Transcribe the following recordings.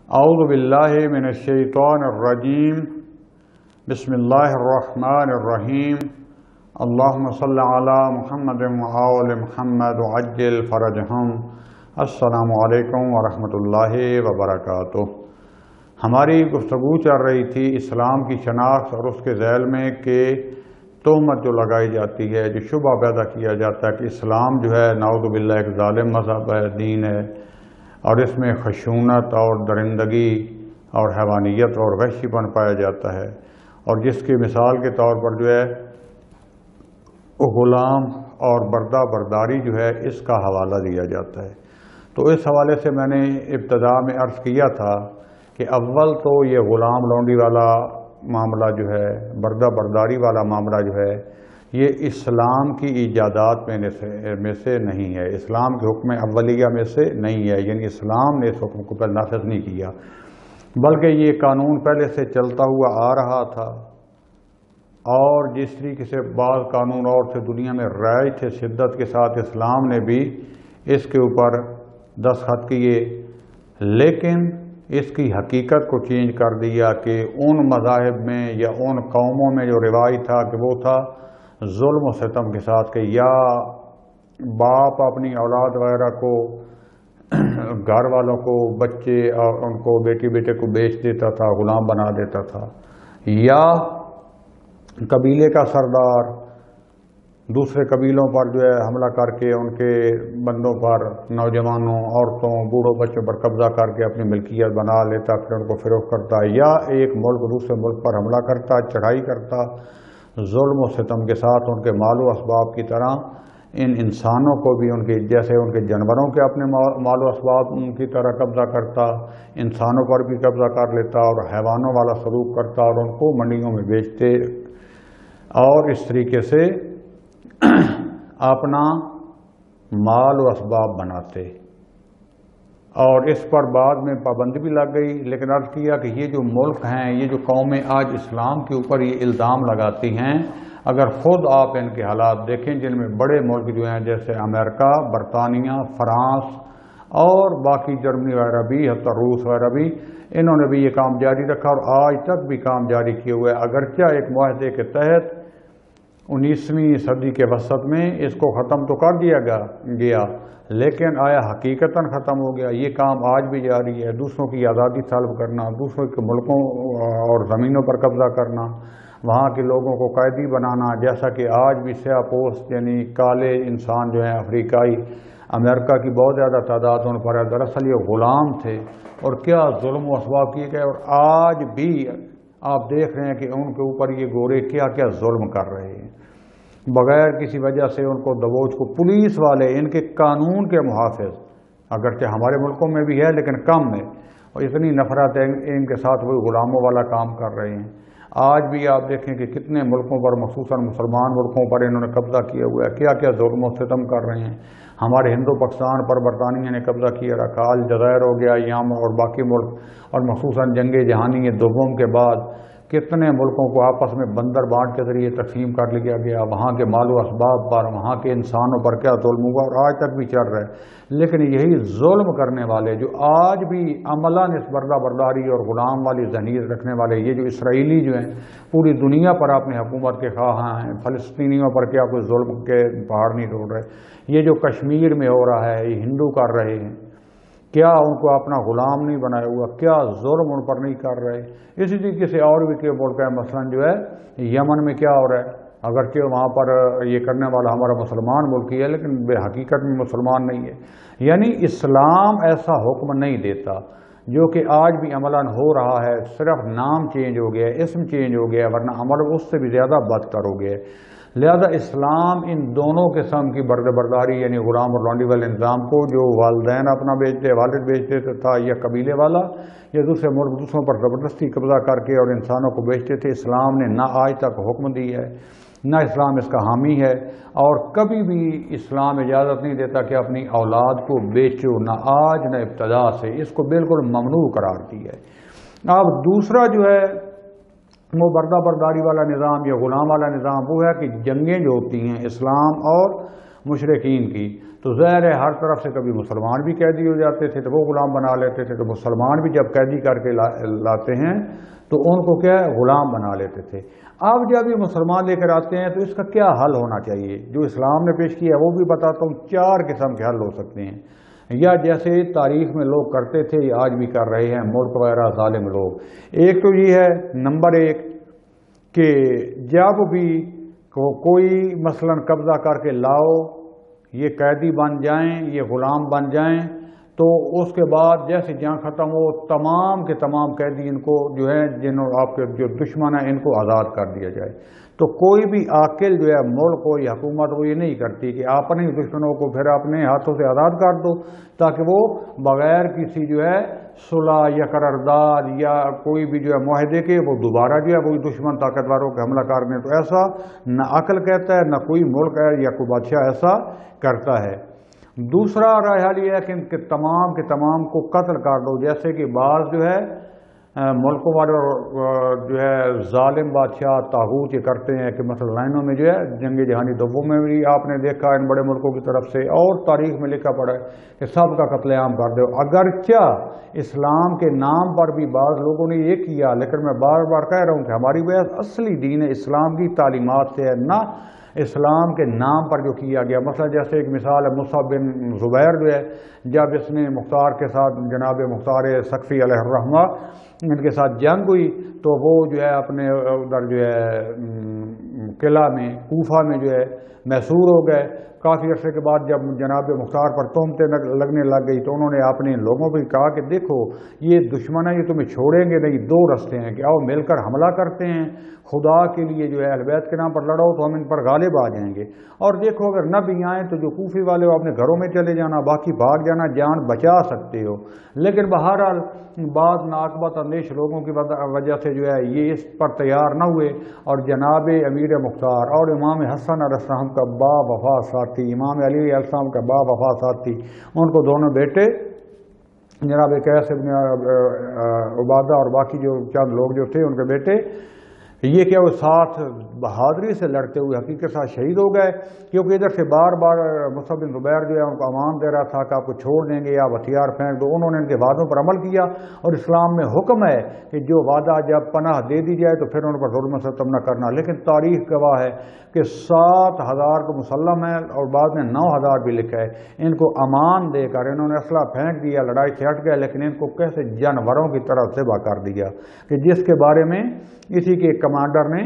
اعوذ باللہ من الشیطان الرجیم بسم اللہ الرحمن الرحیم اللہم صل علی محمد وآل محمد وعجل فرجہم۔ السلام علیکم ورحمۃ اللہ وبرکاتہ۔ ہماری گفتگو چل رہی تھی اسلام کی شناخت اور اس کے ذیل میں کہ تہمت جو لگائی جاتی ہے، جو شبہ پیدا کیا جاتا ہے کہ اسلام جو ہے نعوذ باللہ ایک ظالم مذہب ہے، دین ہے، اور اس میں خشونت اور درندگی اور حیوانیت اور وحشی پن پایا جاتا ہے، اور جس کی مثال کے طور پر جو ہے غلام اور بردہ برداری جو ہے اس کا حوالہ دیا جاتا ہے۔ تو اس حوالے سے میں نے ابتدا میں عرض کیا تھا کہ اول تو یہ غلام لونڈی والا معاملہ جو ہے، بردہ برداری والا معاملہ جو ہے، یہ اسلام کی ایجادات میں سے نہیں ہے، اسلام کے حکم اولیہ میں سے نہیں ہے، یعنی اسلام نے اس حکم کو پہلے نافذ نہیں کیا، بلکہ یہ قانون پہلے سے چلتا ہوا آ رہا تھا، اور جس طریقے سے بعض قانون اور تھے دنیا میں رائج تھے، شدت کے ساتھ اسلام نے بھی اس کے اوپر دستخط کیے، لیکن اس کی حقیقت کو چینج کر دیا کہ ان مذاہب میں یا ان قوموں میں جو روایت تھا کہ وہ تھا ظلم و ستم کے ساتھ، کہ یا باپ اپنی اولاد وغیرہ کو، گھر والوں کو، بچے اور ان کو، بیٹی بیٹے کو بیچ دیتا تھا، غلام بنا دیتا تھا، یا قبیلے کا سردار دوسرے قبیلوں پر جو ہے حملہ کر کے ان کے بندوں پر، نوجوانوں، عورتوں، بوڑھوں بچوں پر قبضہ کر کے اپنی ملکیت بنا لیتا، پھر ان کو فروخت کرتا، یا ایک ملک دوسرے ملک پر حملہ کرتا، چڑھائی کرتا، ظلم و ستم کے ساتھ ان کے مال و اسباب کی طرح ان انسانوں کو بھی ان کے جیسے ان کے جانوروں کے اپنے مال و اسباب ان کی طرح قبضہ کرتا، انسانوں پر بھی قبضہ کر لیتا اور حیوانوں والا سلوک کرتا اور ان کو منڈیوں میں بیچتے اور اس طریقے سے اپنا مال و اسباب بناتے، اور اس پر بعد میں پابندی بھی لگ گئی۔ لیکن عرض کیا کہ یہ جو ملک ہیں، یہ جو قومیں آج اسلام کے اوپر یہ الزام لگاتی ہیں، اگر خود آپ ان کے حالات دیکھیں جن میں بڑے ملک جو ہیں جیسے امریکہ، برطانیہ، فرانس اور باقی جرمنی وغیرہ بھی، حتی روس وغیرہ بھی، انہوں نے بھی یہ کام جاری رکھا اور آج تک بھی کام جاری کیے ہوئے، اگرچہ ایک معاہدے کے تحت 19ویں صدی کے وسط میں اس کو ختم تو کر دیا گیا، لیکن آیا حقیقتاً ختم ہو گیا؟ یہ کام آج بھی جاری ہے، دوسروں کی آزادی طلب کرنا، دوسروں کے ملکوں اور زمینوں پر قبضہ کرنا، وہاں کے لوگوں کو قیدی بنانا، جیسا کہ آج بھی سیاہ پوست یعنی کالے انسان جو ہیں افریقائی، امریکہ کی بہت زیادہ تعداد ان پر ہے، دراصل یہ غلام تھے، اور کیا ظلم و اسباب کیے گئے، اور آج بھی آپ دیکھ رہے ہیں کہ ان کے اوپر یہ گورے کیا کیا ظلم کر رہے ہیں، بغیر کسی وجہ سے ان کو دبوچ کو، پولیس والے ان کے قانون کے محافظ، اگرچہ ہمارے ملکوں میں بھی ہے لیکن کم ہے، اور اتنی نفرت ہے ان کے ساتھ وہی غلاموں والا کام کر رہے ہیں۔ آج بھی آپ دیکھیں کہ کتنے ملکوں پر، خصوصاً مسلمان ملکوں پر انہوں نے قبضہ کیا ہوا ہے، کیا کیا ظلم و ستم کر رہے ہیں۔ ہمارے ہندو پاکستان پر برطانیہ نے قبضہ کیا رکھا، الجزائر ہو گیا، یام اور باقی ملک، اور خصوصاً جنگ جہانی دوم کے بعد کتنے ملکوں کو آپس میں بندر بانٹ کے ذریعے تقسیم کر لیا گیا، وہاں کے مال و اسباب پر، وہاں کے انسانوں پر کیا ظلم ہوا، اور آج تک بھی چل رہا ہے۔ لیکن یہی ظلم کرنے والے جو آج بھی عملاً اس بردہ برداری اور غلام والی ذہنیت رکھنے والے، یہ جو اسرائیلی جو ہیں پوری دنیا پر اپنی حکومت کے خواہاں ہیں، فلسطینیوں پر کیا کوئی ظلم کے پہاڑ نہیں ٹوٹ رہے، یہ جو کشمیر میں ہو رہا ہے یہ ہندو کر رہے ہیں، کیا ان کو اپنا غلام نہیں بنایا ہوا، کیا ظلم ان پر نہیں کر رہے؟ اسی طریقے سے اور بھی کئی ملک ہے، مثلاً جو ہے یمن میں کیا ہو رہا ہے، اگرچہ وہاں پر یہ کرنے والا ہمارا مسلمان ملک ہی ہے لیکن بے حقیقت میں مسلمان نہیں ہے۔ یعنی اسلام ایسا حکم نہیں دیتا، جو کہ آج بھی عملاً ہو رہا ہے، صرف نام چینج ہو گیا ہے، اسم چینج ہو گیا ہے، ورنہ عمل اس سے بھی زیادہ بدتر ہو گیا ہے۔ لہذا اسلام ان دونوں قسم کی بردہ برداری یعنی غلام اور لونڈی والے نظام کو، جو والدین اپنا بیچتے، والد بیچتے تھا، یا قبیلے والا یا دوسرے ملک دوسروں پر زبردستی قبضہ کر کے اور انسانوں کو بیچتے تھے، اسلام نے نہ آج تک حکم دی ہے، نہ اسلام اس کا حامی ہے، اور کبھی بھی اسلام اجازت نہیں دیتا کہ اپنی اولاد کو بیچو، نہ آج نہ ابتدا سے، اس کو بالکل ممنوع قرار دی ہے۔ اب دوسرا جو ہے وہ بردہ برداری والا نظام یا غلام والا نظام، وہ ہے کہ جنگیں جو ہوتی ہیں اسلام اور مشرکین کی، تو ظاہر ہے ہر طرف سے کبھی مسلمان بھی قیدی ہو جاتے تھے تو وہ غلام بنا لیتے تھے، تو مسلمان بھی جب قیدی کر کے لاتے ہیں تو ان کو کیا ہے غلام بنا لیتے تھے۔ اب جب یہ مسلمان لے کر آتے ہیں تو اس کا کیا حل ہونا چاہیے؟ جو اسلام نے پیش کیا ہے وہ بھی بتاتا ہوں، 4 قسم کے حل ہو سکتے ہیں، یا جیسے تاریخ میں لوگ کرتے تھے یہ آج بھی کر رہے ہیں ملک وغیرہ ظالم لوگ۔ ایک تو یہ ہے نمبر 1 کہ جب بھی کوئی مثلا قبضہ کر کے لاؤ، یہ قیدی بن جائیں، یہ غلام بن جائیں، تو اس کے بعد جیسے جنگ ختم ہو تمام کے تمام قیدی ان کو جو ہے جنہوں آپ کے جو دشمن ہیں ان کو آزاد کر دیا جائے۔ تو کوئی بھی عاقل جو ہے ملک ہو یا حکومت وہ یہ نہیں کرتی کہ اپنے دشمنوں کو پھر اپنے ہاتھوں سے آزاد کر دو تاکہ وہ بغیر کسی جو ہے صلح یا قرارداد یا کوئی بھی جو ہے معاہدے کے وہ دوبارہ جو ہے وہی دشمن طاقتوروں کے حملہ کر دیں۔ تو ایسا نہ عقل کہتا ہے، نہ کوئی ملک ہے یا کوئی بادشاہ ایسا کرتا ہے۔ دوسرا رائے حل یہ ہے کہ ان کے تمام کو قتل کر دو، جیسے کہ بعض جو ہے ملکوں والے جو ہے ظالم بادشاہ طاغوت یہ کرتے ہیں کہ مثلا لائنوں میں جو ہے جنگ جہانی دوم میں بھی آپ نے دیکھا ان بڑے ملکوں کی طرف سے، اور تاریخ میں لکھا پڑا ہے کہ سب کا قتل عام کر دو۔ اگرچہ اسلام کے نام پر بھی بعض لوگوں نے یہ کیا، لیکن میں بار بار کہہ رہا ہوں کہ ہماری بحث اصلی دین اسلام کی تعلیمات سے ہے، نہ اسلام کے نام پر جو کیا گیا۔ مثلا جیسے ایک مثال ہے مصعب بن زبیر جو ہے جب اس نے مختار کے ساتھ جناب مختار ثقفی علیہ الرحمہ ان کے ساتھ جنگ ہوئی تو وہ جو ہے اپنے ادھر جو ہے قلعہ میں کوفہ میں جو ہے محصور ہو گئے۔ کافی عرصے کے بعد جب جناب مختار پر تہمتیں لگنے لگ گئی تو انہوں نے اپنے لوگوں کو کہا کہ دیکھو یہ دشمن ہے، یہ تمہیں چھوڑیں گے نہیں، 2 رستے ہیں کہ آؤ مل کر حملہ کرتے ہیں، خدا کے لیے جو ہے اہل بیت کے نام پر لڑو تو ہم ان پر غالب آ جائیں گے، اور دیکھو اگر نہ بھی آئیں تو جو کوفی والے ہو اپنے گھروں میں چلے جانا، باقی بھاگ جانا، جان بچا سکتے ہو۔ لیکن بہرحال بعض ناقبت اندیش لوگوں کی وجہ سے جو ہے یہ اس پر تیار نہ ہوئے، اور جناب امیر مختار اور امام حسن علیہ السلام کا با وفا ساتھی، امام علی علیہ السلام کا با وفا ساتھی، ان کو دونوں بیٹے جناب قیس ابن عبادہ اور باقی جو چند لوگ جو تھے ان کے بیٹے، یہ کیا وہ ساتھ بہادری سے لڑتے ہوئے حقیقت ساتھ شہید ہو گئے، کیونکہ ادھر سے بار بار مصعب بن زبیر جو ہے ان کو امان دے رہا تھا کہ آپ کو چھوڑ دیں گے یا ہتھیار پھینک دو۔ انہوں نے ان کے وعدوں پر عمل کیا، اور اسلام میں حکم ہے کہ جو وعدہ جب پناہ دے دی جائے تو پھر ان پر ظلم و ستم نہ کرنا۔ لیکن تاریخ گواہ ہے کہ 7,000 کو مسلم ہے اور بعد میں 9,000 بھی لکھا ہے، ان کو امان دے کر انہوں نے اسلحہ پھینک دیا، لڑائی سے ہٹ گئے، لیکن ان کو کیسے جانوروں کی طرح ذبح کر دیا کہ جس کے بارے میں اسی کے کمانڈر نے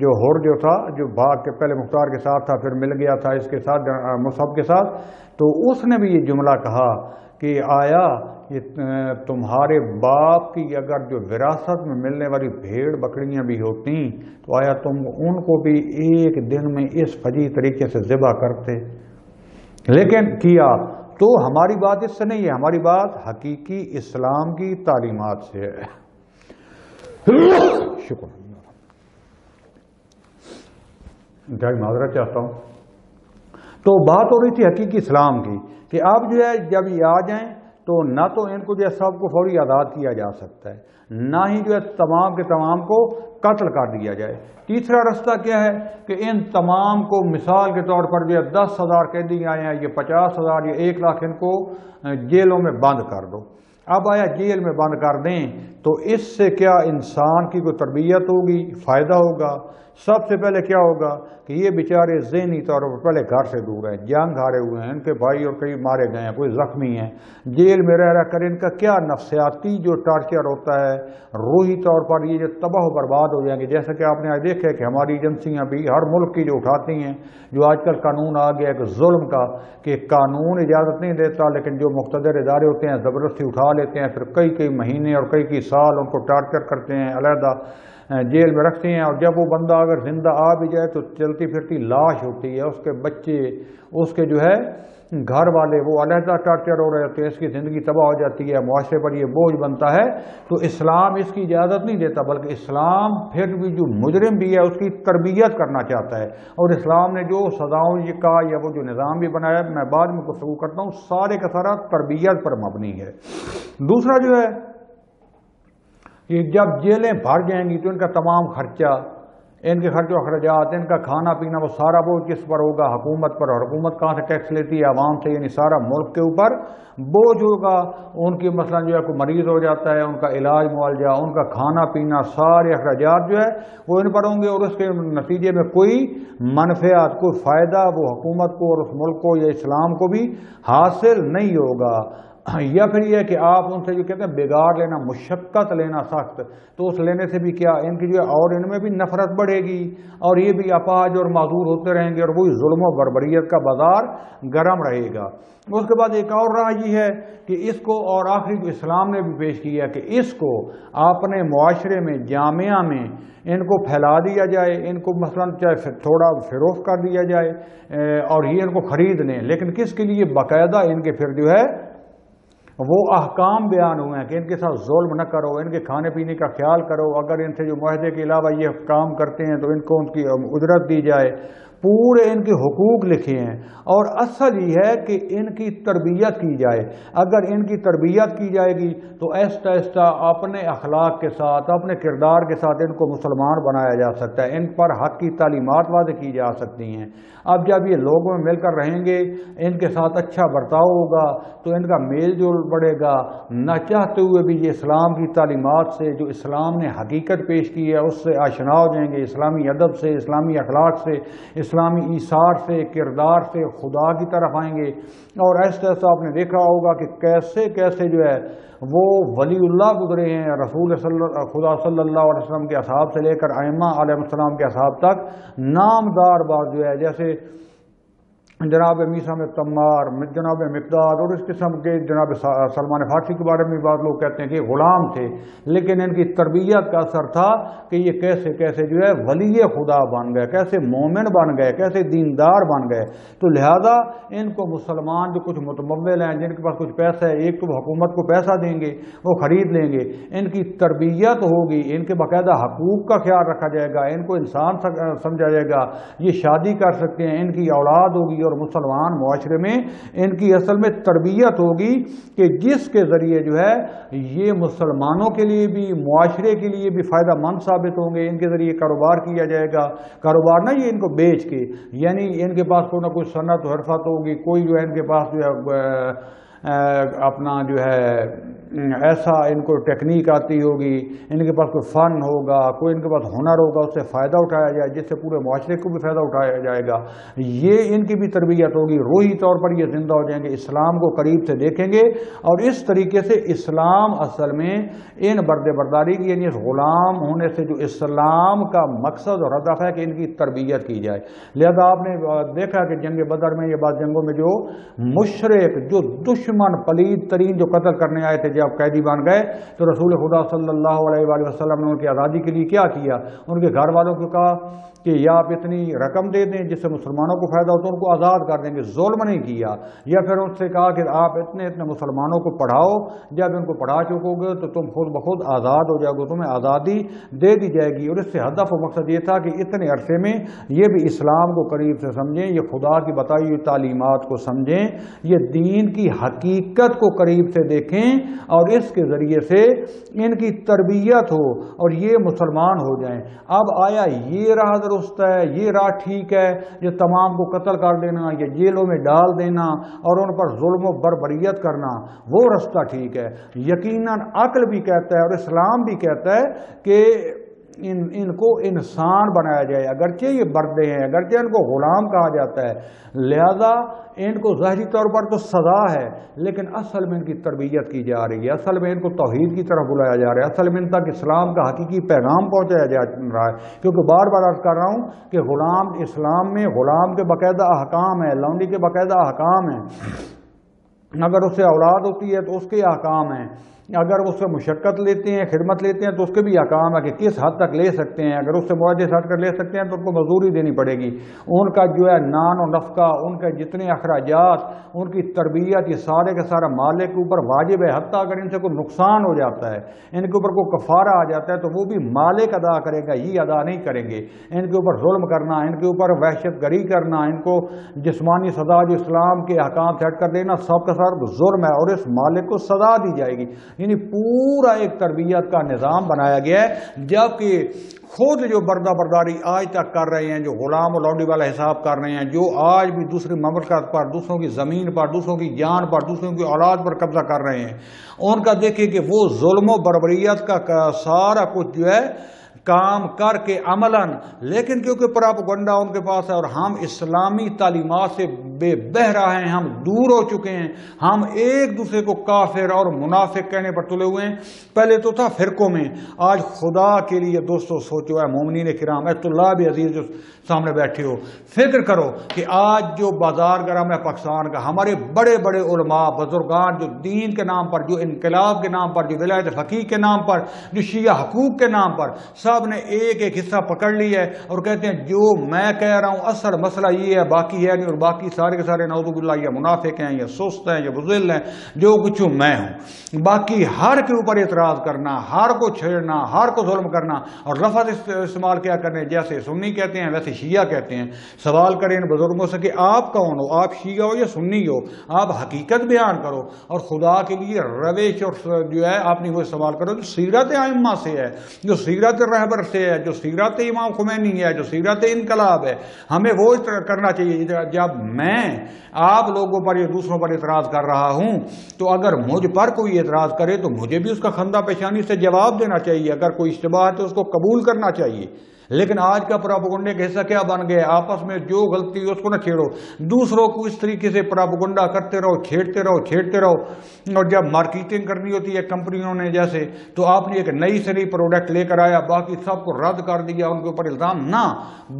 جو ہور جو تھا جو بھاگ کے پہلے مختار کے ساتھ تھا پھر مل گیا تھا اس کے ساتھ مصعب کے ساتھ، تو اس نے بھی یہ جملہ کہا کہ آیا یہ تمہارے باپ کی اگر جو وراثت میں ملنے والی بھیڑ بکریاں بھی ہوتی تو آیا تم ان کو بھی ایک دن میں اس فجیع طریقے سے ذبح کرتے؟ لیکن کیا تو ہماری بات اس سے نہیں ہے، ہماری بات حقیقی اسلام کی تعلیمات سے ہے۔ شکر، انتہائی معذرت چاہتا ہوں۔ تو بات ہو رہی تھی حقیقی اسلام کی کہ آپ جو ہے جب یہ آ جائیں تو نہ تو ان کو جو ہے سب کو فوری آزاد کیا جا سکتا ہے، نہ ہی جو ہے تمام کے تمام کو قتل کر دیا جائے۔ تیسرا رستہ کیا ہے کہ ان تمام کو مثال کے طور پر جو ہے 10,000 قیدی آئے ہیں، یہ 50,000 یا 1,00,000 ان کو جیلوں میں بند کر دو۔ اب آیا جیل میں بند کر دیں تو اس سے کیا انسان کی کوئی تربیت ہوگی، فائدہ ہوگا؟ سب سے پہلے کیا ہوگا کہ یہ بیچارے ذہنی طور پر پہلے گھر سے دور ہیں، جنگ ہارے ہوئے ہیں، ان کے بھائی اور کئی مارے گئے ہیں، کوئی زخمی ہیں، جیل میں رہ کر ان کا کیا نفسیاتی جو ٹارچر ہوتا ہے، روحی طور پر یہ جو تباہ و برباد ہو جائیں گے۔ جیسا کہ آپ نے آج دیکھا ہے کہ ہماری ایجنسیاں بھی ہر ملک کی جو اٹھاتی ہیں، جو آج کل قانون آ گیا ہے ظلم کا کہ قانون اجازت نہیں دیتا لیکن جو مقتدر ادارے ہوتے ہیں زبردستی اٹھا لیتے ہیں، پھر کئی مہینے اور کئی سال ان کو ٹارچر کرتے ہیں، علیحدہ جیل میں رکھتے ہیں، اور جب وہ بندہ اگر زندہ آ بھی جائے تو چلتی پھرتی لاش ہوتی ہے، اس کے بچے، اس کے جو ہے گھر والے وہ علیحدہ ٹارچر ہو رہے ہوتے ہیں، اس کی زندگی تباہ ہو جاتی ہے، معاشرے پر یہ بوجھ بنتا ہے۔ تو اسلام اس کی اجازت نہیں دیتا، بلکہ اسلام پھر بھی جو مجرم بھی ہے اس کی تربیت کرنا چاہتا ہے، اور اسلام نے جو سزاؤں کا یا وہ جو نظام بھی بنایا میں بعد میں گفتگو کرتا ہوں، سارے کا سارا تربیت پر مبنی ہے۔ دوسرا جو ہے کہ جب جیلیں بھر جائیں گی تو ان کا تمام خرچہ ان کے خرچ و اخراجات، ان کا کھانا پینا، وہ سارا بوجھ کس پر ہوگا؟ حکومت پر، اور حکومت کہاں سے ٹیکس لیتی ہے؟ عوام سے، یعنی سارا ملک کے اوپر بوجھ ہوگا۔ ان کی مثلا جو ہے کوئی مریض ہو جاتا ہے، ان کا علاج معالجہ، ان کا کھانا پینا، سارے اخراجات جو ہے وہ ان پر ہوں گے، اور اس کے نتیجے میں کوئی منفعت، کوئی فائدہ وہ حکومت کو اور اس ملک کو یا اسلام کو بھی حاصل نہیں ہوگا۔ یا پھر یہ کہ آپ ان سے جو کہتے ہیں بگاڑ لینا، مشقت لینا سخت، تو اس لینے سے بھی کیا ان کی جو ہے اور ان میں بھی نفرت بڑھے گی، اور یہ بھی اپاہج اور معذور ہوتے رہیں گے، اور وہی ظلم و بربریت کا بازار گرم رہے گا۔ اس کے بعد ایک اور راہ یہ ہے کہ اس کو، اور آخری جو اسلام نے بھی پیش کیا کہ اس کو اپنے معاشرے میں، جامعہ میں ان کو پھیلا دیا جائے، ان کو مثلا چاہے تھوڑا فروخت کر دیا جائے، اور یہ ان کو خرید لیں، لیکن کس کے لیے؟ باقاعدہ ان کے پھر جو ہے وہ احکام بیان ہوئے ہیں کہ ان کے ساتھ ظلم نہ کرو، ان کے کھانے پینے کا خیال کرو، اگر ان سے جو معاہدے کے علاوہ یہ کام کرتے ہیں تو ان کو ان کی اجرت دی جائے، پورے ان کے حقوق لکھے ہیں۔ اور اصل یہ ہے کہ ان کی تربیت کی جائے۔ اگر ان کی تربیت کی جائے گی تو آہستہ آہستہ اپنے اخلاق کے ساتھ، اپنے کردار کے ساتھ ان کو مسلمان بنایا جا سکتا ہے، ان پر حق کی تعلیمات واضح کی جا سکتی ہیں۔ اب جب یہ لوگوں میں مل کر رہیں گے، ان کے ساتھ اچھا برتاؤ ہوگا تو ان کا میل جول بڑھے گا، نہ چاہتے ہوئے بھی یہ اسلام کی تعلیمات سے، جو اسلام نے حقیقت پیش کی ہے، اس سے آشنا ہو جائیں گے، اسلامی ادب سے، اسلامی اخلاق سے، اسلامی ایثار سے، کردار سے خدا کی طرف آئیں گے۔ اور ایسا ایسا آپ نے دیکھا ہوگا کہ کیسے کیسے جو ہے وہ ولی اللہ گزرے ہیں، رسول خدا صلی اللہ علیہ وسلم کے اصحاب سے لے کر ائمہ علیہ السلام کے اصحاب تک نامدار بات جو ہے، جیسے جناب میثم تمار، جناب مقداد، اور اس قسم کے جناب سلمان فارسی کے بارے میں بعض لوگ کہتے ہیں کہ غلام تھے، لیکن ان کی تربیت کا اثر تھا کہ یہ کیسے کیسے جو ہے ولی خدا بن گئے، کیسے مومن بن گئے، کیسے دیندار بن گئے۔ تو لہذا ان کو مسلمان جو کچھ متمول ہیں، جن کے پاس کچھ پیسہ ہے، ایک تو حکومت کو پیسہ دیں گے، وہ خرید لیں گے، ان کی تربیت ہوگی، ان کے باقاعدہ حقوق کا خیال رکھا جائے گا، ان کو انسان سمجھا جائے گا، یہ شادی کر سکتے ہیں، ان کی اولاد ہوگی، اور مسلمان معاشرے میں ان کی اصل میں تربیت ہوگی کہ جس کے ذریعے جو ہے یہ مسلمانوں کے لیے بھی، معاشرے کے لیے بھی فائدہ مند ثابت ہوں گے۔ ان کے ذریعے کاروبار کیا جائے گا، کاروبار نہ یہ ان کو بیچ کے، یعنی ان کے پاس کوئی نہ کوئی صنعت و حرفت ہوگی، کوئی جو ہے ان کے پاس جو ہے اپنا جو ہے ایسا ان کو ٹیکنیک آتی ہوگی، ان کے پاس کوئی فن ہوگا، کوئی ان کے پاس ہنر ہوگا، اس سے فائدہ اٹھایا جائے، جس سے پورے معاشرے کو بھی فائدہ اٹھایا جائے گا۔ یہ ان کی بھی تربیت ہوگی، روحی طور پر یہ زندہ ہو جائیں گے، اسلام کو قریب سے دیکھیں گے، اور اس طریقے سے اسلام اصل میں ان بردبرداری کی، یعنی غلام ہونے سے جو اسلام کا مقصد اور ہدف ہے کہ ان کی تربیت کی جائے۔ لہذا آپ نے دیکھا کہ جنگ بدر میں، یہ بعض جنگوں میں جو مشرک، جو دشمن پلید ترین جو قتل کرنے آئے تھے، جب قیدی بن گئے تو رسول خدا صلی اللہ علیہ وآلہ وسلم نے ان کی آزادی کے لیے کیا کیا؟ ان کے گھر والوں کو کہا کہ یا آپ اتنی رقم دے دیں جس سے مسلمانوں کو فائدہ ہو تو ان کو آزاد کر دیں گے، ظلم نہیں کیا۔ یا پھر ان سے کہا کہ آپ اتنے مسلمانوں کو پڑھاؤ، جب ان کو پڑھا چکو گے تو تم خود بخود آزاد ہو جاؤ گے، تمہیں آزادی دے دی جائے گی۔ اور اس سے ہدف و مقصد یہ تھا کہ اتنے عرصے میں یہ بھی اسلام کو قریب سے سمجھیں، یہ خدا کی بتائی ہوئی تعلیمات کو سمجھیں، یہ دین کی حقیقت کو قریب سے دیکھیں، اور اس کے ذریعے سے ان کی تربیت ہو اور یہ مسلمان ہو جائیں۔ اب آیا یہ راہ درست ہے، یہ راہ ٹھیک ہے، یہ تمام کو قتل کر دینا یا جیلوں میں ڈال دینا اور ان پر ظلم و بربریت کرنا، وہ رستہ ٹھیک ہے؟ یقیناً عقل بھی کہتا ہے اور اسلام بھی کہتا ہے کہ ان کو انسان بنایا جائے، اگرچہ یہ بردے ہیں، اگرچہ ان کو غلام کہا جاتا ہے، لہذا ان کو ظاہری طور پر تو سزا ہے، لیکن اصل میں ان کی تربیت کی جا رہی ہے، اصل میں ان کو توحید کی طرف بلایا جا رہا ہے، اصل میں ان تک اسلام کا حقیقی پیغام پہنچایا جا رہا ہے۔ کیونکہ بار بار عرض کر رہا ہوں کہ غلام اسلام میں غلام کے باقاعدہ احکام ہیں، لونڈی کے باقاعدہ احکام ہیں، اگر اس سے اولاد ہوتی ہے تو اس کے احکام ہیں، اگر اس سے مشقت لیتے ہیں، خدمت لیتے ہیں تو اس کے بھی احکام ہے کہ کس حد تک لے سکتے ہیں، اگر اس سے معاہدے سے ہٹ کر لے سکتے ہیں تو ان کو مزدوری دینی پڑے گی، ان کا جو ہے نان و نفقہ، ان کے جتنے اخراجات، ان کی تربیت، یہ سارے کا سارا مالک کے اوپر واجب ہے، حتیٰ اگر ان سے کوئی نقصان ہو جاتا ہے، ان کے اوپر کوئی کفارہ آ جاتا ہے تو وہ بھی مالک ادا کرے گا، یہ ادا نہیں کریں گے۔ ان کے اوپر ظلم کرنا، ان کے اوپر وحشت گری کرنا، ان کو جسمانی سزا جو اسلام کے احکام سے ہٹ کر دینا، سب کا سب ظلم ہے اور اس مالک کو سزا دی جائے گی۔ یعنی پورا ایک تربیت کا نظام بنایا گیا ہے، جبکہ خود جو بردہ برداری آج تک کر رہے ہیں، جو غلام و لونڈی والا حساب کر رہے ہیں، جو آج بھی دوسری مملکت پر، دوسروں کی زمین پر، دوسروں کی جان پر، دوسروں کی اولاد پر قبضہ کر رہے ہیں، ان کا دیکھیں کہ وہ ظلم و بربریت کا سارا کچھ جو ہے کام کر کے عملاً، لیکن کیونکہ پراپیگنڈا ان کے پاس ہے اور ہم اسلامی تعلیمات سے بے بہرا ہیں، ہم دور ہو چکے ہیں، ہم ایک دوسرے کو کافر اور منافق کہنے پر تلے ہوئے ہیں۔ پہلے تو تھا فرقوں میں، آج خدا کے لیے دوستو سوچو، ہے مومنین کرام، ہے طلاب عزیز جو سامنے بیٹھے ہو، فکر کرو کہ آج جو بازار گرم ہے پاکستان کا، ہمارے بڑے بڑے علماء بزرگان جو دین کے نام پر، جو انقلاب کے نام پر، جو ولایت فقیہ کے نام پر، جو شیعہ حقوق کے نام پر، سب نے ایک ایک حصہ پکڑ لی ہے اور کہتے ہیں جو میں کہہ رہا ہوں اصل مسئلہ یہ ہے، باقی ہے نہیں، اور باقی سارے کے سارے نعوذ باللہ یا منافق ہیں یا سست ہیں یا بزل ہیں، جو کچھ میں ہوں۔ باقی ہر کے اوپر اعتراض کرنا، ہر کو چھیڑنا، ہر کو ظلم کرنا، اور لفظ استعمال کیا کرنے، جیسے سنی کہتے ہیں ویسے شیعہ کہتے ہیں۔ سوال کریں ان بزرگوں سے کہ آپ کون ہو، آپ شیعہ ہو یا سنی ہو، آپ حقیقت بیان کرو، اور خدا کے لیے روش اور جو ہے اپنی وہ سوال کرو جو سیرت ائمہ سے ہے، جو سیرت رہبر سے ہے، جو سیرت امام خمینی ہے، جو سیرت انقلاب ہے۔ ہمیں وہ کرنا چاہیے۔ جب میں آپ لوگوں پر یا دوسروں پر اعتراض کر رہا ہوں تو اگر مجھ پر کوئی اعتراض کرے تو مجھے بھی اس کا خندہ پیشانی سے جواب دینا چاہیے، اگر کوئی اشتباہ ہے تو اس کو قبول کرنا چاہیے۔ لیکن آج کا پراپیگنڈے کا حصہ کیا بن گیا؟ آپس میں جو غلطی اس کو نہ چھیڑو، دوسروں کو اس طریقے سے پراپیگنڈا کرتے رہو، چھیڑتے رہو، اور جب مارکیٹنگ کرنی ہوتی ہے کمپنیوں نے جیسے، تو آپ نے ایک نئی سے نئی پروڈکٹ لے کر آیا، باقی سب کو رد کر دیا، ان کے اوپر الزام نہ،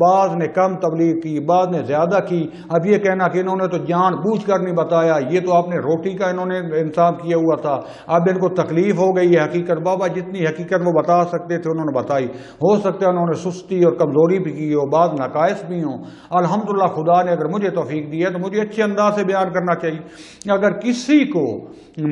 بعض نے کم تبلیغ کی، بعض نے زیادہ کی۔ اب یہ کہنا کہ انہوں نے تو جان بوجھ کر نہیں بتایا، یہ تو آپ نے روٹی کا انہوں نے انصاف کیا ہوا تھا، اب ان کو تکلیف ہو گئی ہے حقیقت۔ بابا جتنی حقیقت وہ بتا سکتے تھے انہوں نے بتائی، ہو سکتا ہے انہوں نے سستی اور کمزوری بھی کی ہو، بعض نقائص بھی ہوں۔ الحمدللہ خدا نے اگر مجھے توفیق دی ہے تو مجھے اچھے انداز سے بیان کرنا چاہیے۔ اگر کسی کو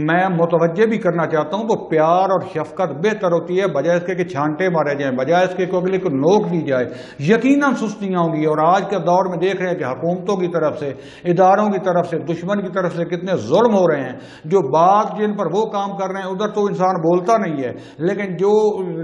میں متوجہ بھی کرنا چاہتا ہوں تو پیار اور شفقت بہتر ہوتی ہے، بجائے اس کے کہ چھانٹے مارے جائیں، بجائے اس کے کہ اگلے کو نوک دی جائے۔ یقیناً سستیاں ہوں گی، اور آج کے دور میں دیکھ رہے ہیں کہ حکومتوں کی طرف سے، اداروں کی طرف سے، دشمن کی طرف سے کتنے ظلم ہو رہے ہیں۔ جو بات جن پر وہ کام کر رہے ہیں ادھر تو انسان بولتا نہیں ہے، لیکن جو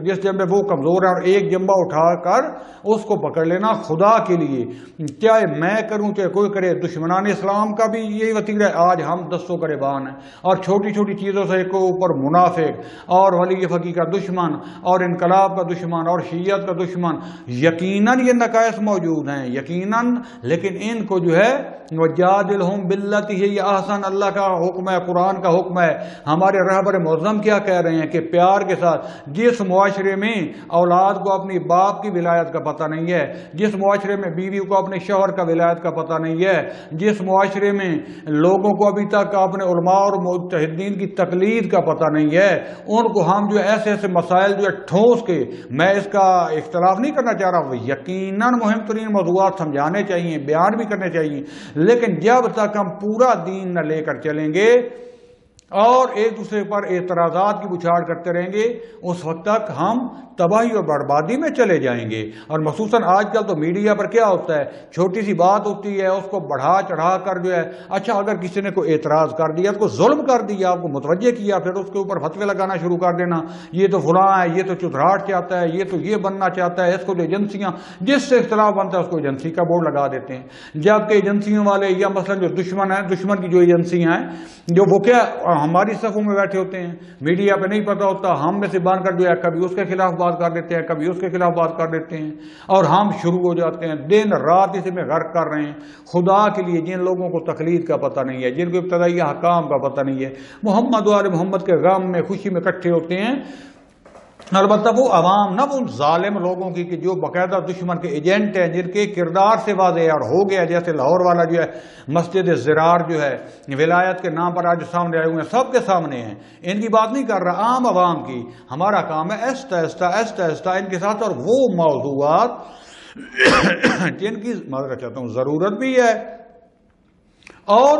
جس جنبے وہ کمزور ہے اور ایک جنبہ اٹھا کر اس کو پکڑ لینا، خدا کے لیے چاہے میں کروں چاہے کوئی کرے، دشمنان اسلام کا بھی یہی وتیرہ ہے۔ آج ہم دستوں گریبان ہیں، اور چھوٹی چھوٹی چیزوں سے کو اوپر منافق اور ولی فقیہ کا دشمن اور انقلاب کا دشمن اور شیعت کا دشمن، یقیناً یہ نقائص موجود ہیں یقیناً، لیکن ان کو جو ہے وَجَادِلْهُمْ بِالَّتِي هِيَ أَحْسَنُ، اللہ کا حکم ہے، قرآن کا حکم ہے۔ ہمارے رہبر معظم کیا کہہ رہے ہیں کہ پیار کے ساتھ، جس معاشرے میں اولاد کو اپنی باپ کی ولایت کا پتہ نہیں ہے، جس معاشرے میں بیوی کو اپنے شوہر کا ولایت کا پتہ نہیں ہے، جس معاشرے میں لوگوں کو ابھی تک اپنے علماء اور مجتہدین کی تقلید کا پتہ نہیں ہے، ان کو ہم جو ایسے ایسے مسائل جو ہے ٹھوس کے، میں اس کا اختلاف نہیں کرنا چاہ رہا ہوں، یقیناً مہم ترین موضوعات سمجھانے چاہیے، بیان بھی کرنے چاہیے، لیکن جب تک ہم پورا دین نہ لے کر چلیں گے اور ایک دوسرے پر اعتراضات کی بچھاڑ کرتے رہیں گے، اس وقت تک ہم تباہی اور بربادی میں چلے جائیں گے۔ اور مخصوصاً آج کل تو میڈیا پر کیا ہوتا ہے، چھوٹی سی بات ہوتی ہے اس کو بڑھا چڑھا کر جو ہے، اچھا اگر کسی نے کوئی اعتراض کر دیا، اس کو ظلم کر دیا، آپ کو متوجہ کیا، پھر اس کے اوپر فتوے لگانا شروع کر دینا، یہ تو فلاں ہے، یہ تو چتراہٹ چاہتا ہے، یہ تو یہ بننا چاہتا ہے، اس کو جو ایجنسیاں جس سے اختلاف بنتا ہے اس کو ایجنسی کا بورڈ لگا دیتے ہیں۔ جبکہ ایجنسیوں والے یا مثلاً جو دشمن ہیں، دشمن کی جو ایجنسیاں ہیں، جو وہ کیا ہماری صفوں میں بیٹھے ہوتے ہیں، میڈیا پہ نہیں پتہ ہوتا، ہم میں سے بن کر جو ہے کبھی اس کے خلاف بات کر دیتے ہیں، کبھی اس کے خلاف بات کر دیتے ہیں، اور ہم شروع ہو جاتے ہیں دن رات اسی میں غرق کر رہے ہیں۔ خدا کے لیے جن لوگوں کو تقلید کا پتہ نہیں ہے، جن کو ابتدائی حکام کا پتہ نہیں ہے، محمد و آل محمد کے غم میں خوشی میں اکٹھے ہوتے ہیں، البتہ وہ عوام نہ وہ ظالم لوگوں کی کہ جو باقاعدہ دشمن کے ایجنٹ ہیں، جن کے کردار سے واضح ہے، اور ہو گیا جیسے لاہور والا جو ہے مسجد زرار جو ہے ولایت کے نام پر آج سامنے آئے ہوئے ہیں، سب کے سامنے ہیں، ان کی بات نہیں کر رہا، عام عوام کی۔ ہمارا کام ہے آہستہ آہستہ ان کے ساتھ، اور وہ موضوعات جن کی معذرت چاہتا ہوں ضرورت بھی ہے، اور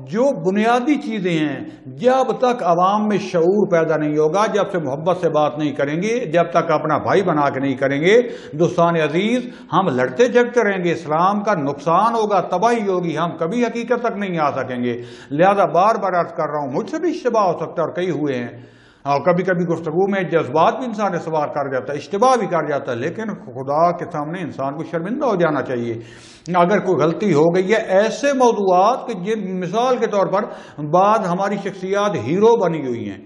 جو بنیادی چیزیں ہیں، جب تک عوام میں شعور پیدا نہیں ہوگا، جب سے محبت سے بات نہیں کریں گے، جب تک اپنا بھائی بنا کے نہیں کریں گے، دوستان عزیز، ہم لڑتے جھگڑتے رہیں گے، اسلام کا نقصان ہوگا، تباہی ہوگی، ہم کبھی حقیقت تک نہیں آ سکیں گے۔ لہذا بار بار عرض کر رہا ہوں، مجھ سے بھی اشتباہ ہو سکتا ہے اور کئی ہوئے ہیں، اور کبھی کبھی گفتگو میں جذبات بھی انسان سوار کر جاتا ہے، اشتباہ بھی کر جاتا ہے، لیکن خدا کے سامنے انسان کو شرمندہ ہو جانا چاہیے اگر کوئی غلطی ہو گئی ہے۔ ایسے موضوعات کہ جن مثال کے طور پر بعض ہماری شخصیات ہیرو بنی ہوئی ہیں،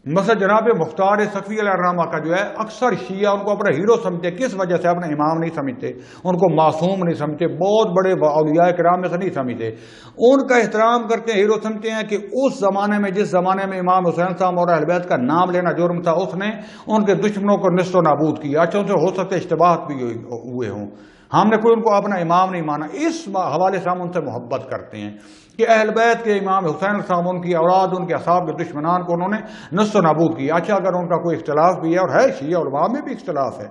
مثلا جناب مختار صفی علیہ الرحمہ کا جو ہے اکثر شیعہ ان کو اپنا ہیرو سمجھتے، کس وجہ سے؟ اپنا امام نہیں سمجھتے، ان کو معصوم نہیں سمجھتے، بہت بڑے اولیاء کرام میں سے نہیں سمجھتے، ان کا احترام کرتے ہیں، ہیرو سمجھتے ہیں کہ اس زمانے میں، جس زمانے میں امام حسین صاحب اور اہل بیت کا نام لینا جرم تھا، اس نے ان کے دشمنوں کو نیست و نابود کیا۔ اچھا ان سے ہو سکتے اشتباہات بھی ہوئے ہوں، ہم نے کوئی ان کو اپنا امام نہیں مانا، اس حوالے سے ہم ان سے محبت کرتے ہیں کہ اہل بیت کے امام حسین صاحب، ان کی اولاد، ان کے اصحاب کے دشمنان کو انہوں نے نصف و نابود کیا۔ اچھا اگر ان کا کوئی اختلاف بھی ہے، اور ہے شیعہ علماء میں بھی اختلاف ہے،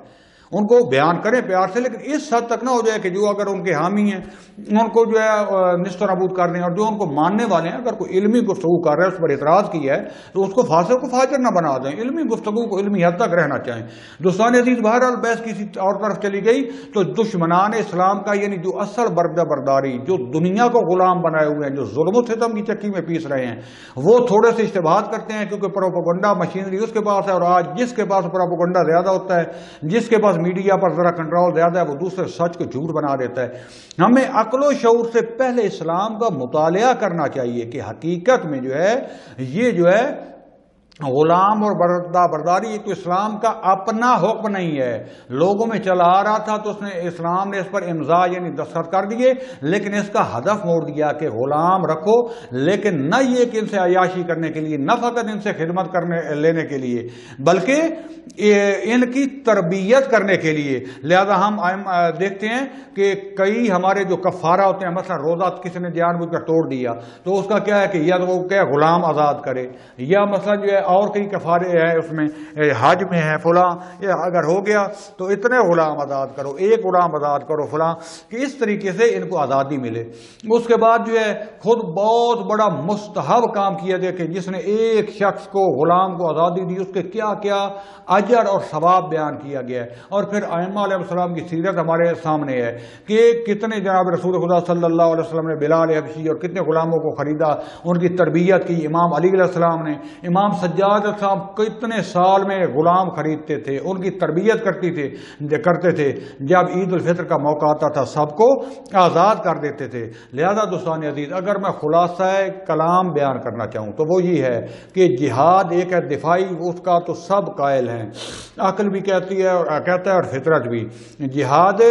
ان کو بیان کریں پیار سے، لیکن اس حد تک نہ ہو جائے کہ جو اگر ان کے حامی ہیں ان کو جو ہے نصف و نابود کر دیں، اور جو ان کو ماننے والے ہیں اگر کوئی علمی گفتگو کر رہے ہیں، اس پر اعتراض کیا ہے تو اس کو فاسق کو فاجر نہ بنا دیں، علمی گفتگو کو علمی حد تک رہنا چاہیں۔ دوستان عزیز، بہرحال بحث کسی اور طرف چلی گئی تو دشمنان اسلام کا، یعنی جو اصل بردہ برداری، جو دنیا کو غلام بنائے ہوئے ہیں، جو ظلم و ستم کی چکی میں پیس رہے ہیں، وہ تھوڑے سے اشتباہات کرتے ہیں کیونکہ پروپیگنڈا مشینری اس کے پاس ہے، اور آج جس کے پاس پروپیگنڈا زیادہ ہوتا ہے، جس کے پاس میڈیا پر ذرا کنٹرول زیادہ ہے، وہ دوسرے سچ کو جھوٹ بنا دیتا ہے۔ ہمیں عقل و شعور سے پہلے اسلام کا مطالعہ کرنا چاہیے کہ حقیقت میں جو ہے یہ جو ہے غلام اور برداری، یہ تو اسلام کا اپنا حکم نہیں ہے، لوگوں میں چلا آ رہا تھا تو اسلام نے اس پر امضا یعنی دستخط کر دیے، لیکن اس کا ہدف موڑ دیا کہ غلام رکھو، لیکن نہ یہ کہ ان سے عیاشی کرنے کے لیے، نہ فقط ان سے خدمت لینے کے لیے، بلکہ ان کی تربیت کرنے کے لیے۔ لہذا ہم دیکھتے ہیں کہ کئی ہمارے جو کفارہ ہوتے ہیں، مثلا روزہ کسی نے جان بوجھ کر توڑ دیا تو اس کا کیا ہے کہ یا تو وہ کیا غلام آزاد کرے، یا مثلا جو ہے اور کئی کفارے ہیں، اس میں حج میں ہے فلاں، اگر ہو گیا تو اتنے غلام آزاد کرو، ایک غلام آزاد کرو فلاں، کہ اس طریقے سے ان کو آزادی ملے۔ اس کے بعد جو ہے خود بہت بڑا مستحب کام کیا گیا کہ جس نے ایک شخص کو، غلام کو آزادی دی، اس کے کیا کیا اجر اور ثواب بیان کیا گیا ہے۔ اور پھر ائمہ علیہ السلام کی سیرت ہمارے سامنے ہے کہ کتنے جناب رسول خدا صلی اللہ علیہ وسلم نے بلال حبشی اور کتنے غلاموں کو خریدا، ان کی تربیت کی۔ امام علی علیہ السلام نے، امام سجاد علیہ السلام کتنے سال میں غلام خریدتے تھے، ان کی تربیت کرتے تھے، جب عید الفطر کا موقع آتا تھا سب کو آزاد کر دیتے تھے۔ لہذا دوستان عزیز، اگر میں خلاصہ کلام بیان کرنا چاہوں تو وہ یہ ہے کہ جہاد ایک ہے دفاعی، اس کا تو سب قائل ہیں، عقل بھی کہتی ہے اور کہتا ہے اور فطرت بھی۔ جہاد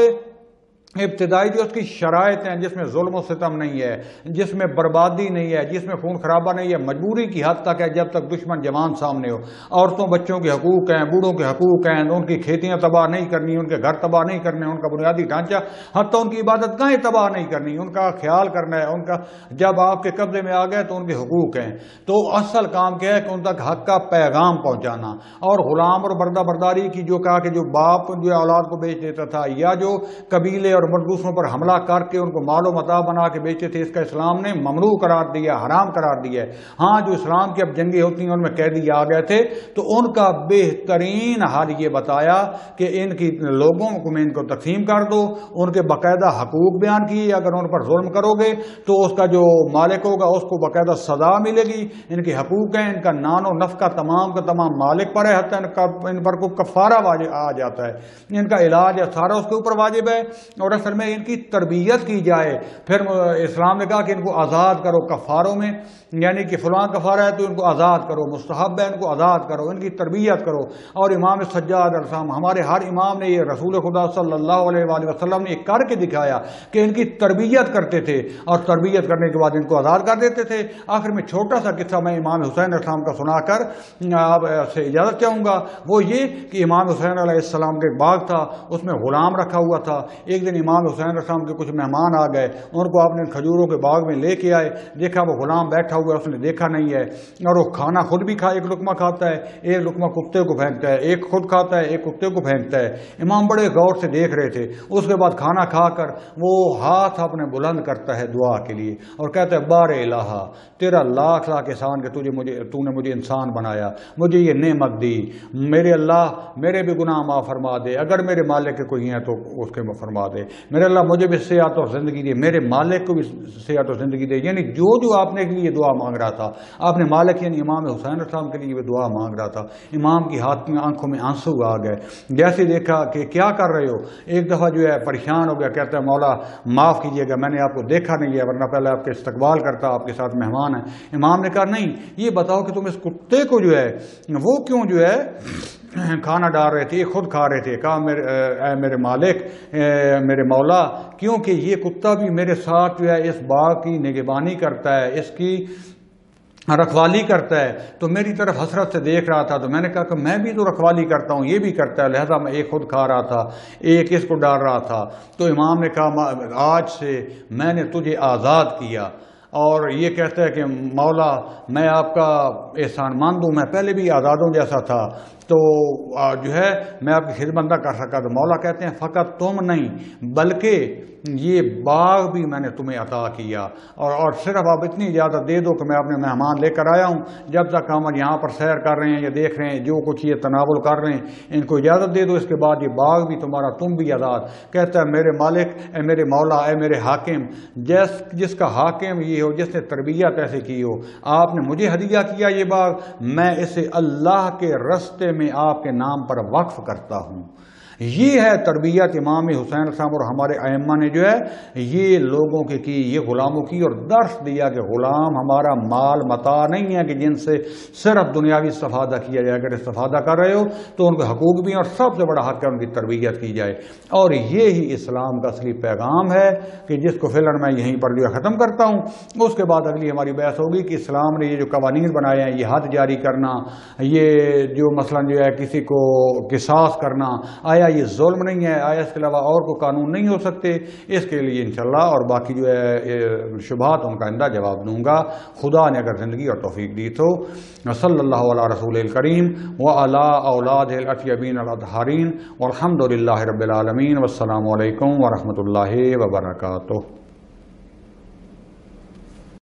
ابتدائی جو اس کی شرائط ہیں، جس میں ظلم و ستم نہیں ہے، جس میں بربادی نہیں ہے، جس میں خون خرابہ نہیں ہے، مجبوری کی حد تک ہے جب تک دشمن جوان سامنے ہو۔ عورتوں بچوں کے حقوق ہیں، بوڑھوں کے حقوق ہیں، ان کی کھیتیاں تباہ نہیں کرنی، ان کے گھر تباہ نہیں کرنے، ان کا بنیادی ڈھانچہ، حتیٰ ان کی عبادت گاہیں تباہ نہیں کرنی، ان کا خیال کرنا ہے، ان کا جب آپ کے قبضے میں آ گئے تو ان کے حقوق ہیں۔ تو اصل کام کیا ہے کہ ان تک حق کا پیغام پہنچانا۔ اور غلام اور بردہ برداری کی جو کہا کہ جو باپ جو اولاد کو بیچ دیتا تھا، یا جو قبیلے اور دوسروں پر حملہ کر کے ان کو مال و متاع بنا کے بیچتے تھے، اس کا اسلام نے ممنوع قرار دیا، حرام قرار دیا ہے۔ ہاں جو اسلام کی اب جنگیں ہوتی ہیں ان میں قیدی آ گئے تھے تو ان کا بہترین حل یہ بتایا کہ ان کی لوگوں کو میں ان کو تقسیم کر دو، ان کے باقاعدہ حقوق بیان کیے، اگر ان پر ظلم کرو گے تو اس کا جو مالک ہوگا اس کو باقاعدہ سزا ملے گی، ان کے حقوق ہیں، ان کا نان و نفقہ تمام کا تمام مالک پر ہے، حتیٰ ان پر کوئی کفارہ آ جاتا ہے، ان کا علاج ہے سارا اس کے اوپر واجب ہے، اور اصل میں ان کی تربیت کی جائے۔ پھر اسلام نے کہا کہ ان کو آزاد کرو کفاروں میں، یعنی کہ فلاں کفارہ ہے تو ان کو آزاد کرو، مستحب ہے ان کو آزاد کرو، ان کی تربیت کرو۔ اور امام سجاد علیہ السلام، ہمارے ہر امام نے یہ رسول خدا صلی اللہ علیہ وآلہ وسلم نے کر کے دکھایا کہ ان کی تربیت کرتے تھے، اور تربیت کرنے کے بعد ان کو آزاد کر دیتے تھے۔ آخر میں چھوٹا سا قصہ میں امام حسین علیہ السلام کا سنا کر آپ سے اجازت چاہوں گا، وہ یہ کہ امام حسین علیہ السلام کے باغ تھا، اس میں غلام رکھا ہوا تھا۔ ایک دن امام حسین علیہ السلام کے کچھ مہمان آ گئے، ان کو آپ نے کھجوروں کے باغ میں لے کے آئے، دیکھا وہ غلام بیٹھا ہوا ہے، اس نے دیکھا نہیں ہے، اور وہ کھانا خود بھی ایک لقمہ کھاتا ہے، ایک لقمہ کتے کو پھینکتا ہے، ایک خود کھاتا ہے، ایک کتے کو پھینکتا ہے۔ امام بڑے غور سے دیکھ رہے تھے۔ اس کے بعد کھانا کھا کر وہ ہاتھ اپنے بلند کرتا ہے دعا کے لیے اور کہتا ہے بار الہ، تیرا لاکھ لاکھ احسان کہ تو نے مجھے انسان بنایا، مجھے یہ نعمت دی، میرے اللہ میرے بھی گناہ معاف فرما دے، اگر میرے مالک کے کوئی ہیں تو اس کے فرما دے۔ میرے اللہ مجھے بھی صحت اور زندگی دے، میرے مالک کو بھی صحت اور زندگی دے. یعنی جو آپ نے کے لیے دعا مانگ رہا تھا، آپ نے مالک یعنی امام حسین السلام کے لیے بھی دعا مانگ رہا تھا. امام کی ہاتھ میں آنکھوں میں آنسو آ گئے. جیسے دیکھا کہ کیا کر رہے ہو، ایک دفعہ جو ہے پریشان ہو گیا، کہتا ہے مولا معاف کیجیے گا، میں نے آپ کو دیکھا نہیں ہے، ورنہ پہلے آپ کے استقبال کرتا، آپ کے ساتھ مہمان ہیں. امام نے کہا نہیں، یہ بتاؤ کہ تم اس کتے کو جو ہے وہ کیوں جو ہے کھانا ڈال رہے تھے، یہ خود کھا رہے تھے. کہا اے میرے مالک، میرے مولا، کیونکہ یہ کتا بھی میرے ساتھ جو ہے اس باغ کی نگہبانی کرتا ہے، اس کی رکھوالی کرتا ہے، تو میری طرف حسرت سے دیکھ رہا تھا. تو میں نے کہا کہ میں بھی تو رکھوالی کرتا ہوں، یہ بھی کرتا ہے، لہذا میں ایک خود کھا رہا تھا، ایک اس کو ڈال رہا تھا. تو امام نے کہا آج سے میں نے تجھے آزاد کیا. اور یہ کہتا ہے کہ مولا میں آپ کا احسان مند ہوں، میں پہلے بھی آزادوں جیسا تھا، تو جو ہے میں آپ کی خدمت نہ کر سکا. تو مولا کہتے ہیں فقط تم نہیں بلکہ یہ باغ بھی میں نے تمہیں عطا کیا، اور صرف آپ اتنی اجازت دے دو کہ میں اپنے مہمان لے کر آیا ہوں، جب تک ہم یہاں پر سیر کر رہے ہیں یا دیکھ رہے ہیں جو کچھ یہ تناول کر رہے ہیں، ان کو اجازت دے دو، اس کے بعد یہ باغ بھی تمہارا، تم بھی آزاد. کہتا ہے میرے مالک، اے میرے مولا، اے میرے حاکم، جس کا حاکم یہ ہو، جس نے تربیت ایسے کی ہو، آپ نے مجھے ہدیہ کیا یہ باغ، میں اسے اللہ کے رستے میں آپ کے نام پر وقف کرتا ہوں. یہ ہے تربیت امام حسین السلام اور ہمارے ائمہ نے جو ہے یہ لوگوں کی یہ غلاموں کی، اور درس دیا کہ غلام ہمارا مال متاع نہیں ہے کہ جن سے صرف دنیاوی استفادہ کیا جائے. اگر استفادہ کر رہے ہو تو ان کے حقوق بھی ہیں، اور سب سے بڑا حق ہے ان کی تربیت کی جائے. اور یہی اسلام کا اصلی پیغام ہے کہ جس کو فی الحال میں یہیں پر جو ختم کرتا ہوں. اس کے بعد اگلی ہماری بحث ہوگی کہ اسلام نے یہ جو قوانین بنائے ہیں، یہ حد جاری کرنا، یہ جو مثلا جو ہے کسی کو قصاص کرنا، آیا یہ ظلم نہیں ہے؟ آیا اس کے علاوہ اور کوئی قانون نہیں ہو سکتے؟ اس کے لیے انشاءاللہ اور باقی جو ہے شبہات ان کا آئندہ جواب دوں گا، خدا نے اگر زندگی اور توفیق دی تو. صلی اللہ علی رسول الکریم وعلی اولاد الاطیبین الاطہارین والحمد للہ رب العالمین، والسلام علیکم ورحمۃ اللہ وبرکاتہ.